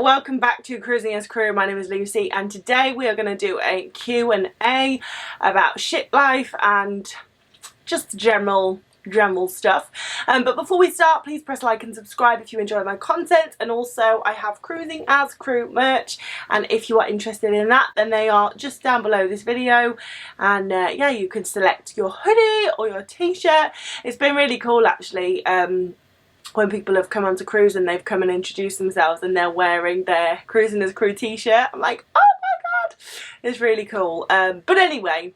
welcome back to Cruising as Crew. My name is Lucy and today we are going to do a Q&A about Shiplife and just general stuff. But before we start, please press like and subscribe if you enjoy my content, and also I have Cruising as Crew merch, and if you are interested in that then they are just down below this video, and yeah, you can select your hoodie or your t-shirt. It's been really cool actually. When people have come onto cruise and they've come and introduced themselves and they're wearing their Cruising as Crew t-shirt, I'm like, oh my god, it's really cool. But anyway,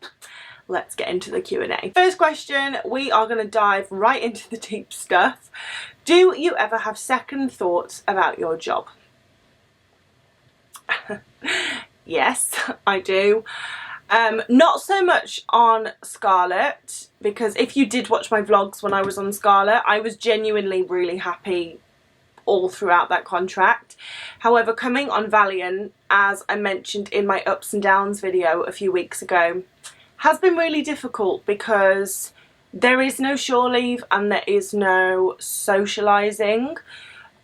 let's get into the Q&A. First question, we are going to dive right into the deep stuff. Do you ever have second thoughts about your job? Yes, I do. Not so much on Scarlet, because if you did watch my vlogs when I was on Scarlet, I was genuinely really happy all throughout that contract. However, coming on Valiant, as I mentioned in my ups and downs video a few weeks ago, has been really difficult because there is no shore leave and there is no socialising,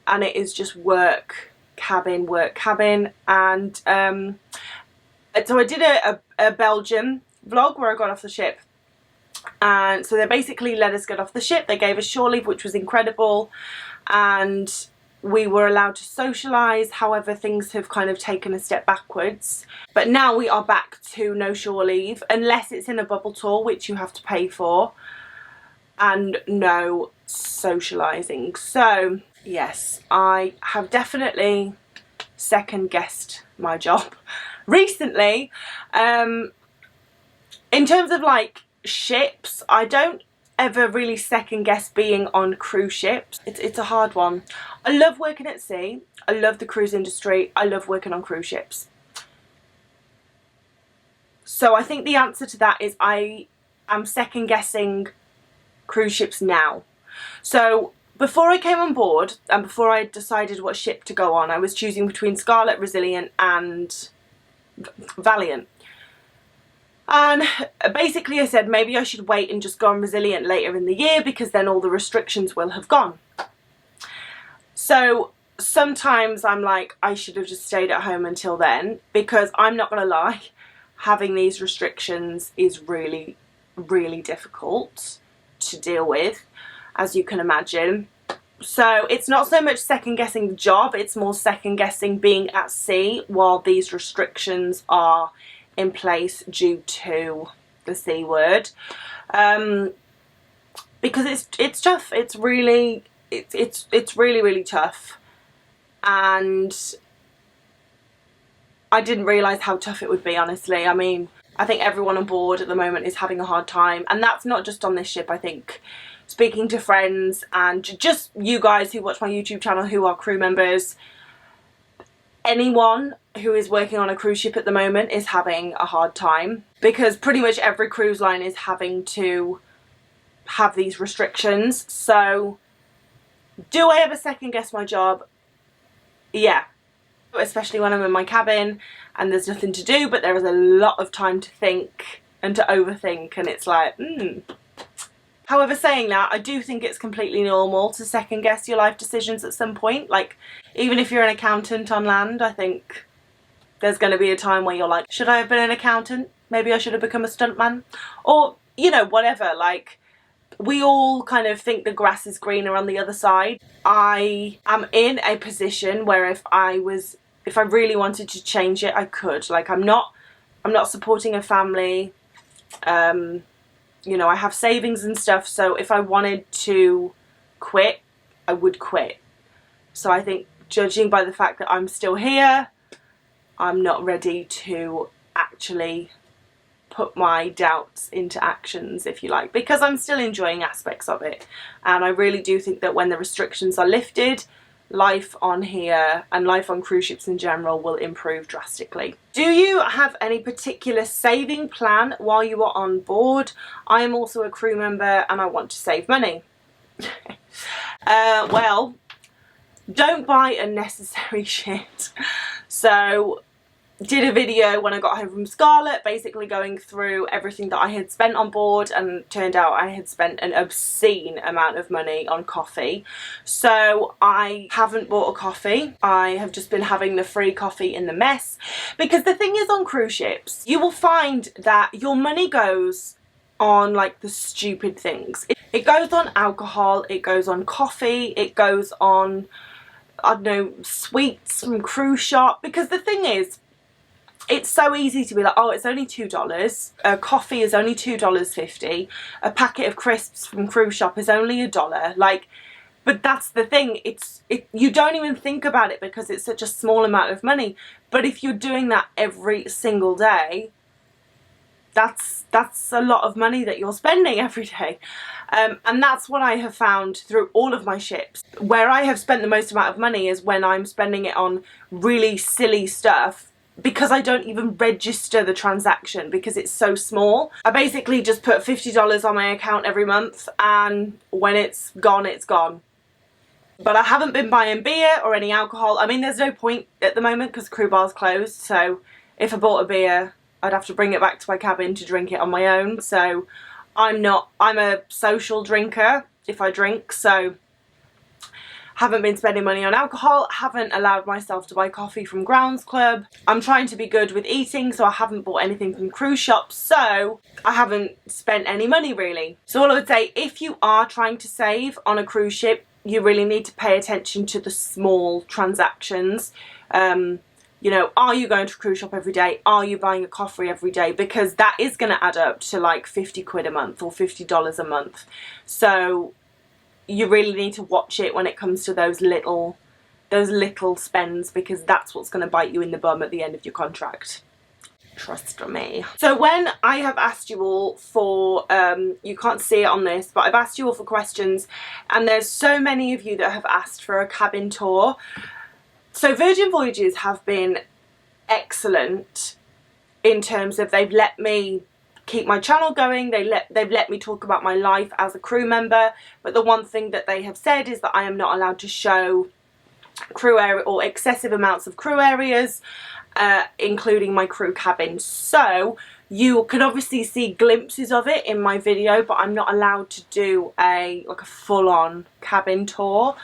and it is just work, cabin, and so I did a Belgian vlog where I got off the ship, and so they basically let us get off the ship. They gave us shore leave, which was incredible, and we were allowed to socialise. However, things have kind of taken a step backwards, but now we are back to no shore leave unless it's in a bubble tour, which you have to pay for, and no socialising. So yes, I have definitely second guessed my job recently. In terms of like ships, I don't ever really second guess being on cruise ships. It's a hard one. I love working at sea, I love the cruise industry, I love working on cruise ships. So I think the answer to that is I am second guessing cruise ships now. So before I came on board and before I decided what ship to go on, I was choosing between Scarlet, Resilient and Valiant. And basically I said maybe I should wait and just go on Resilient later in the year, because then all the restrictions will have gone. So sometimes I'm like, I should have just stayed at home until then, because I'm not going to lie, having these restrictions is really, really difficult to deal with, as you can imagine. So it's not so much second guessing the job, it's more second guessing being at sea while these restrictions are in place due to the C word. Because it's tough. It's really really tough, and I didn't realise how tough it would be, honestly. I mean, I think everyone on board at the moment is having a hard time, and that's not just on this ship. I think speaking to friends and just you guys who watch my YouTube channel who are crew members, anyone who is working on a cruise ship at the moment is having a hard time, because pretty much every cruise line is having to have these restrictions. So do I ever second guess my job? Yeah, especially when I'm in my cabin and there's nothing to do, but there is a lot of time to think and to overthink, and it's like, However, saying that, I do think it's completely normal to second guess your life decisions at some point. Like, even if you're an accountant on land, I think there's going to be a time where you're like, should I have been an accountant? Maybe I should have become a stuntman, or, you know, whatever. Like, we all kind of think the grass is greener on the other side. I am in a position where if I really wanted to change it, I could. Like, I'm not supporting a family. You know, I have savings and stuff, so if I wanted to quit, I would quit. So I think, judging by the fact that I'm still here, I'm not ready to actually put my doubts into actions, if you like, because I'm still enjoying aspects of it. And I really do think that when the restrictions are lifted, life on here and life on cruise ships in general will improve drastically. Do you have any particular saving plan while you are on board? I am also a crew member and I want to save money. Well, don't buy unnecessary shit. So did a video when I got home from Scarlet, basically going through everything that I had spent on board, and turned out I had spent an obscene amount of money on coffee. So I haven't bought a coffee. I have just been having the free coffee in the mess, because the thing is, on cruise ships you will find that your money goes on like the stupid things. It goes on alcohol, it goes on coffee, it goes on, I don't know, sweets from cruise shop. Because the thing is, it's so easy to be like, oh, it's only $2, a coffee is only $2.50, a packet of crisps from cruise shop is only $1. Like, but that's the thing, you don't even think about it because it's such a small amount of money. But if you're doing that every single day, that's a lot of money that you're spending every day. And that's what I have found through all of my ships. Where I have spent the most amount of money is when I'm spending it on really silly stuff, because I don't even register the transaction because it's so small. I basically just put $50 on my account every month, and when it's gone, it's gone. But I haven't been buying beer or any alcohol. I mean, there's no point at the moment because crew bar's closed, so if I bought a beer, I'd have to bring it back to my cabin to drink it on my own. So I'm a social drinker if I drink, so haven't been spending money on alcohol, haven't allowed myself to buy coffee from Grounds Club. I'm trying to be good with eating, so I haven't bought anything from cruise shops, so I haven't spent any money really. So all I would say, if you are trying to save on a cruise ship, you really need to pay attention to the small transactions. You know, are you going to a cruise shop every day? Are you buying a coffee every day? Because that is going to add up to like 50 quid a month or $50 a month. So you really need to watch it when it comes to those little spends, because that's what's going to bite you in the bum at the end of your contract. Trust me. So when I have asked you all for, you can't see it on this, but I've asked you all for questions, and there's so many of you that have asked for a cabin tour. So Virgin Voyages have been excellent in terms of they've let me keep my channel going, they've let me talk about my life as a crew member, but the one thing that they have said is that I am not allowed to show crew area or excessive amounts of crew areas, including my crew cabin. So you can obviously see glimpses of it in my video, but I'm not allowed to do a full-on cabin tour.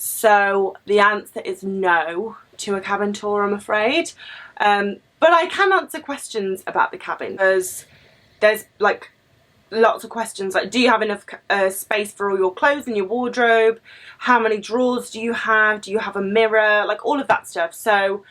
So the answer is no to a cabin tour, I'm afraid. But I can answer questions about the cabin, because there's like lots of questions like, do you have enough space for all your clothes in your wardrobe? How many drawers do you have? Do you have a mirror? Like all of that stuff. So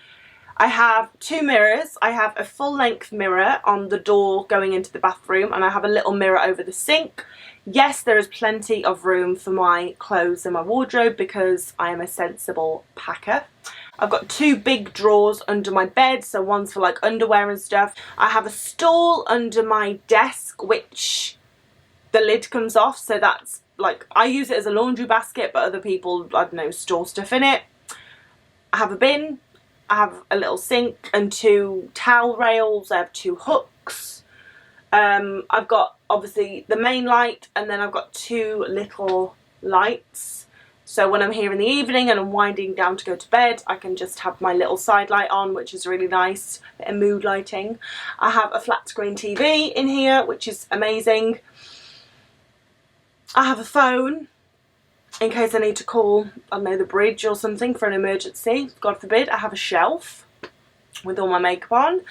I have 2 mirrors. I have a full-length mirror on the door going into the bathroom, and I have a little mirror over the sink. Yes, there is plenty of room for my clothes and my wardrobe because I am a sensible packer. I've got 2 big drawers under my bed, so one's for like underwear and stuff. I have a stall under my desk which the lid comes off, so that's like, I use it as a laundry basket, but other people, I don't know, store stuff in it. I have a bin, I have a little sink and 2 towel rails, I have 2 hooks. I've got obviously the main light, and then I've got 2 little lights. So when I'm here in the evening and I'm winding down to go to bed, I can just have my little side light on, which is really nice, a bit of mood lighting. I have a flat screen TV in here, which is amazing. I have a phone in case I need to call, I don't know, the bridge or something for an emergency, God forbid. I have a shelf with all my makeup on.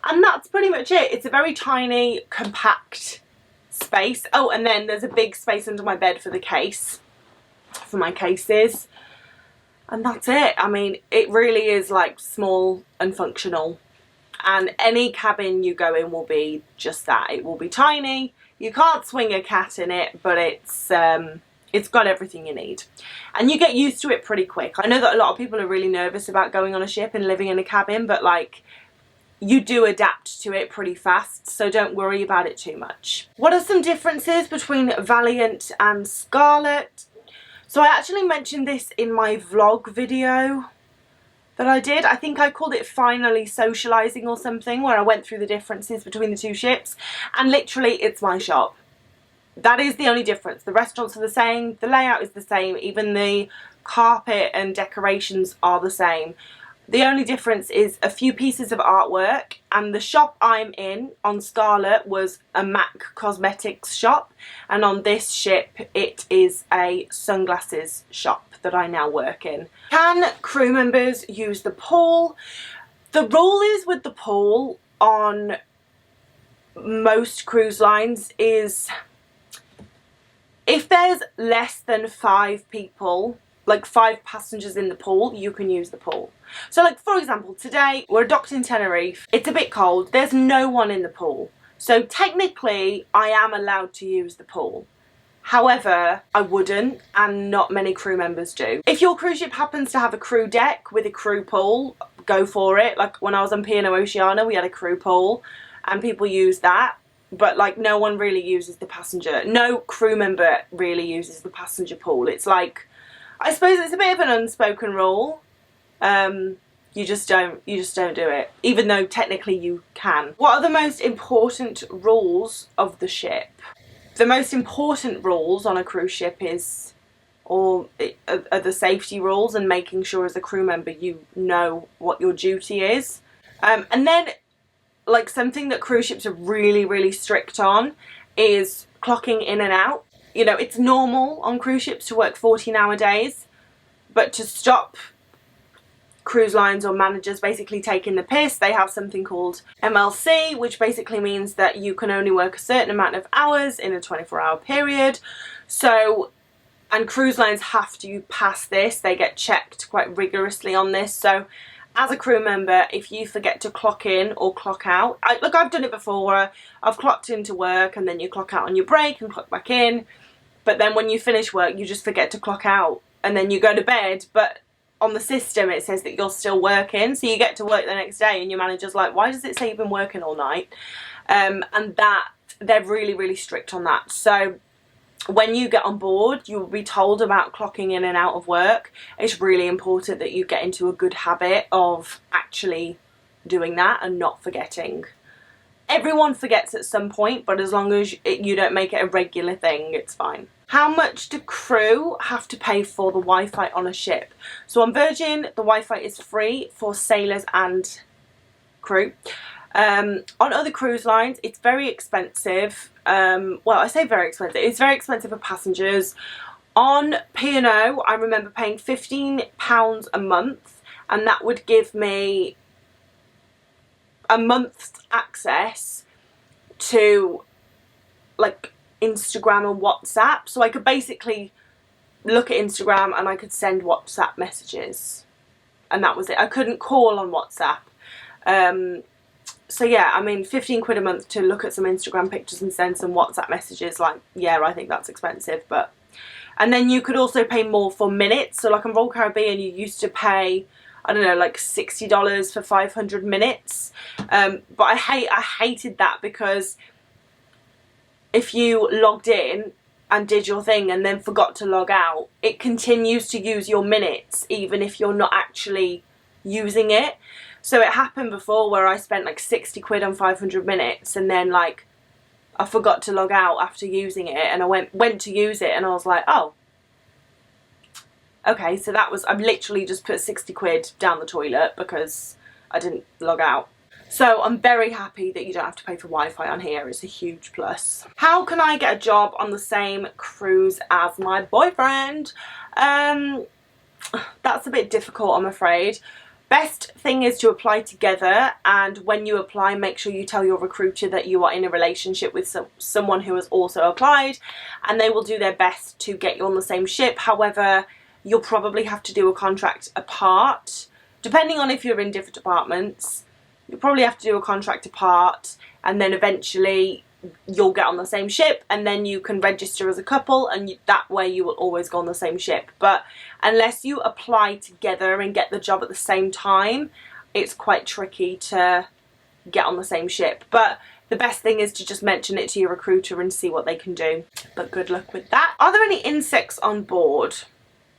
And that's pretty much it. It's a very tiny, compact space. Oh, and then there's a big space under my bed for the case, for my cases. And that's it. I mean, it really is like small and functional. And any cabin you go in will be just that. It will be tiny. You can't swing a cat in it, but it's got everything you need. And you get used to it pretty quick. I know that a lot of people are really nervous about going on a ship and living in a cabin, but like, you do adapt to it pretty fast, so don't worry about it too much. What are some differences between Valiant and Scarlet? So I actually mentioned this in my vlog video that I did. I think I called it Finally Socialising or something, where I went through the differences between the 2 ships, and literally it's my shop. That is the only difference. The restaurants are the same, the layout is the same, even the carpet and decorations are the same. The only difference is a few pieces of artwork, and the shop I'm in on Scarlet was a MAC cosmetics shop, and on this ship it is a sunglasses shop that I now work in. Can crew members use the pool? The rule is with the pool on most cruise lines is if there's less than 5 people, like 5 passengers in the pool, you can use the pool. So like for example, today we're docked in Tenerife, it's a bit cold, there's no one in the pool. So technically I am allowed to use the pool. However, I wouldn't, and not many crew members do. If your cruise ship happens to have a crew deck with a crew pool, go for it. Like when I was on P&O Oceania, we had a crew pool and people use that. But like no one really uses the passenger. No crew member really uses the passenger pool. It's like, I suppose it's a bit of an unspoken rule. You just don't do it, even though technically you can. What are the most important rules of the ship? The most important rules on a cruise ship are the safety rules and making sure as a crew member you know what your duty is. And then like something that cruise ships are really strict on is clocking in and out. You know, it's normal on cruise ships to work 14-hour days, but to stop cruise lines or managers basically taking the piss, they have something called MLC, which basically means that you can only work a certain amount of hours in a 24-hour period. So, and cruise lines have to pass this, they get checked quite rigorously on this. So as a crew member, if you forget to clock in or clock out, look, I've done it before where I've clocked into work and then you clock out on your break and clock back in, but then when you finish work you just forget to clock out and then you go to bed, but on the system it says that you're still working, so you get to work the next day and your manager's like, why does it say you've been working all night? And that they're really strict on that. So when you get on board, you'll be told about clocking in and out of work. It's really important that you get into a good habit of actually doing that and not forgetting. Everyone forgets at some point, but as long as you don't make it a regular thing, it's fine. How much do crew have to pay for the Wi-Fi on a ship? So on Virgin, the Wi-Fi is free for sailors and crew. On other cruise lines, it's very expensive. Well, I say very expensive. It's very expensive for passengers. On P&O, I remember paying £15 a month, and that would give me a month's access to like Instagram and WhatsApp. So I could basically look at Instagram and I could send WhatsApp messages, and that was it. I couldn't call on WhatsApp. So yeah, I mean, 15 quid a month to look at some Instagram pictures and send some WhatsApp messages, like, yeah, I think that's expensive. But, and then you could also pay more for minutes. So like on Royal Caribbean, you used to pay, I don't know, like $60 for 500 minutes. But I hated that, because if you logged in and did your thing and then forgot to log out, it continues to use your minutes even if you're not actually using it. So it happened before where I spent like 60 quid on 500 minutes and then like I forgot to log out after using it, and I went to use it and I was like, oh, okay, so that was, I've literally just put 60 quid down the toilet because I didn't log out. So I'm very happy that you don't have to pay for Wi-Fi on here. It's a huge plus. How can I get a job on the same cruise as my boyfriend? That's a bit difficult, I'm afraid. Best thing is to apply together, and when you apply, make sure you tell your recruiter that you are in a relationship with someone who has also applied, and they will do their best to get you on the same ship. However, you'll probably have to do a contract apart. Depending on if you're in different departments, you'll probably have to do a contract apart, and then eventually you'll get on the same ship, and then you can register as a couple, and that way you will always go on the same ship. But unless you apply together and get the job at the same time, it's quite tricky to get on the same ship. But the best thing is to just mention it to your recruiter and see what they can do. But good luck with that. Are there any insects on board?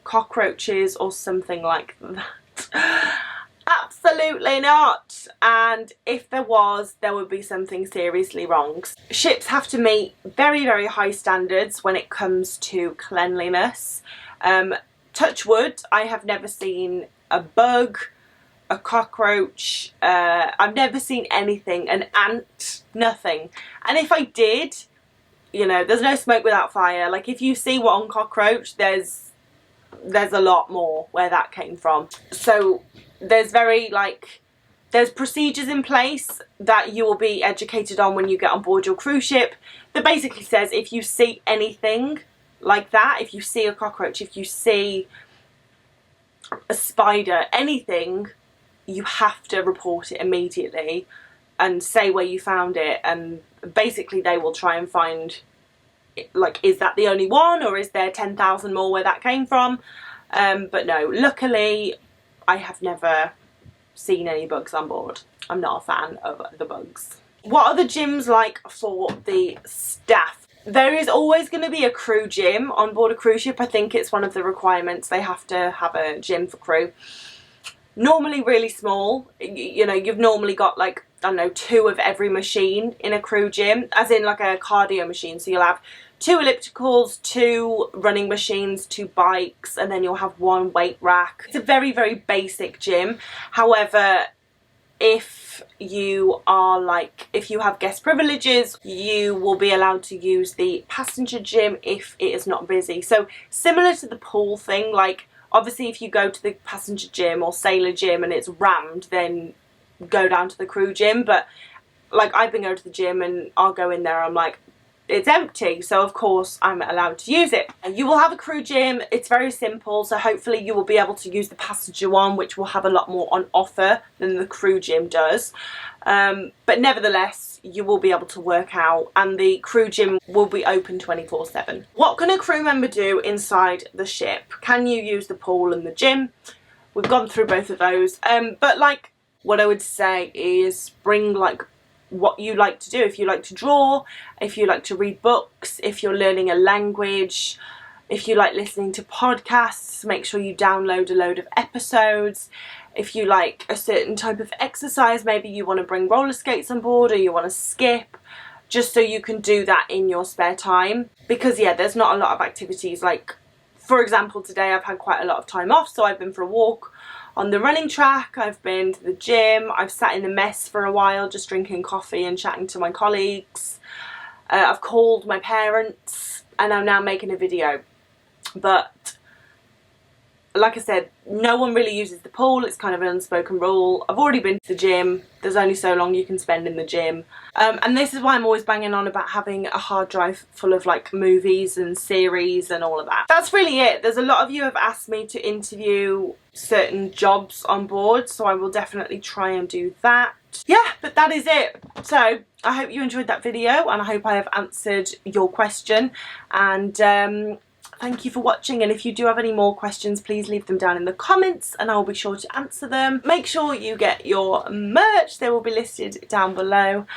Cockroaches or something like that? Absolutely not. And if there was, there would be something seriously wrong. Ships have to meet very, very high standards when it comes to cleanliness. Touch wood, I have never seen a bug, a cockroach, I've never seen anything, an ant, nothing. And if I did, you know, there's no smoke without fire. Like, if you see one cockroach, there's a lot more where that came from. So there's there's procedures in place that you will be educated on when you get on board your cruise ship that basically says if you see anything like that, if you see a cockroach, if you see a spider, anything, you have to report it immediately and say where you found it, and basically they will try and find, like, is that the only one or is there 10,000 more where that came from? But no, luckily I have never seen any bugs on board. I'm not a fan of the bugs. What are the gyms like for the staff? There is always going to be a crew gym on board a cruise ship. I think it's one of the requirements. They have to have a gym for crew. Normally really small. You know, you've normally got, like, I don't know, 2 of every machine in a crew gym, as in like a cardio machine. So you'll have 2 ellipticals, 2 running machines, 2 bikes, and then you'll have 1 weight rack. It's a very, very basic gym. However, if you are if you have guest privileges, you will be allowed to use the passenger gym if it is not busy. So similar to the pool thing, like, obviously if you go to the passenger gym or sailor gym and it's rammed, then go down to the crew gym. But like, I've been going to the gym and I'll go in there, I'm like, it's empty, so of course I'm allowed to use it. And you will have a crew gym. It's very simple, so hopefully you will be able to use the passenger one, which will have a lot more on offer than the crew gym does. But nevertheless, you will be able to work out, and the crew gym will be open 24/7. What can a crew member do inside the ship? Can you use the pool and the gym? We've gone through both of those. But like, what I would say is bring like what you like to do. If you like to draw, if you like to read books, if you're learning a language, if you like listening to podcasts, make sure you download a load of episodes. If you like a certain type of exercise, maybe you want to bring roller skates on board, or you want to skip, just so you can do that in your spare time. Because yeah, there's not a lot of activities. Like, for example, today I've had quite a lot of time off, so I've been for a walk on the running track, I've been to the gym, I've sat in the mess for a while just drinking coffee and chatting to my colleagues. I've called my parents, and I'm now making a video. But like I said, no one really uses the pool. It's kind of an unspoken rule. I've already been to the gym. There's only so long you can spend in the gym. And this is why I'm always banging on about having a hard drive full of like movies and series and all of that. That's really it. There's a lot of you have asked me to interview certain jobs on board, so I will definitely try and do that. Yeah, but that is it. So I hope you enjoyed that video, and I hope I have answered your question. And thank you for watching, and if you do have any more questions, please leave them down in the comments and I'll be sure to answer them. Make sure you get your merch. They will be listed down below.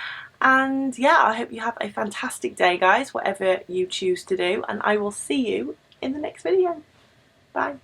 And yeah, I hope you have a fantastic day, guys, whatever you choose to do, and I will see you in the next video. Bye.